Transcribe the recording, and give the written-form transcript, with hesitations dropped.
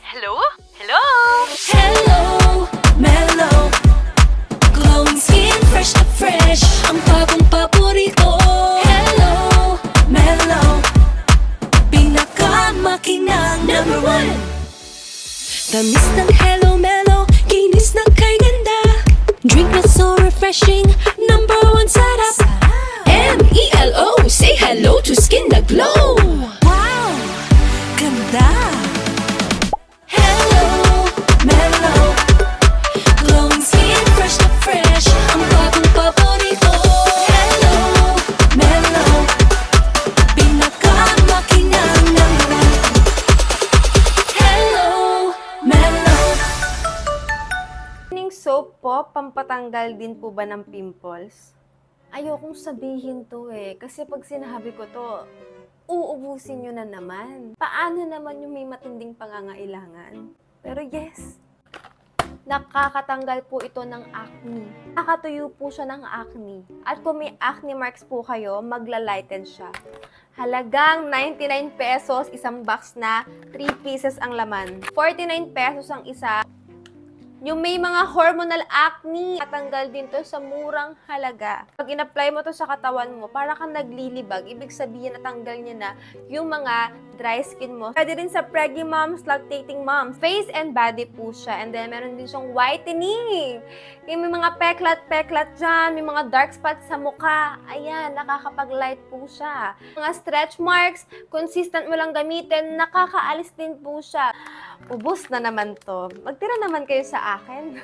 Hello? Hello? Hello, mellow. Glowing skin, fresh na fresh. Ang bagong paborito. Hello, mellow. Pinakamakinang number one. Tamis ng Hello Mellow, kinis ng kay ganda. Drink na so refreshing, number one sarap. M-E-L-O, say hello to skin na glow. Wow, ganda. Hello, mellow. Glowing skin, fresh na fresh. Ang bagong paborito. Hello, mellow. Pinakamakinang number one. Hello, mellow. Morning soap po, pampatanggal din po ba ng pimples? Ayokong sabihin to kasi pag sinabi ko to, uubusin nyo na naman. Paano naman yung may matinding pangangailangan? Pero yes, nakakatanggal po ito ng acne. Nakatuyo po siya ng acne. At kung may acne marks po kayo, magla-lighten siya. Halagang 99 pesos, isang box na 3 pieces ang laman. 49 pesos ang isa. Yung may mga hormonal acne, natanggal din to sa murang halaga. Pag in-apply mo to sa katawan mo, para kang naglilibag. Ibig sabihin, natanggal niya na yung mga dry skin mo. Pwede rin sa preggy moms, lactating moms. Face and body po siya. And then, meron din siyang whitening. Yung may mga peklat-peklat dyan, may mga dark spots sa mukha. Ayan, nakakapag-light po siya. Mga stretch marks, consistent mo lang gamitin, nakakaalis din po siya. Ubus na naman to. Magtira naman kayo sa akin.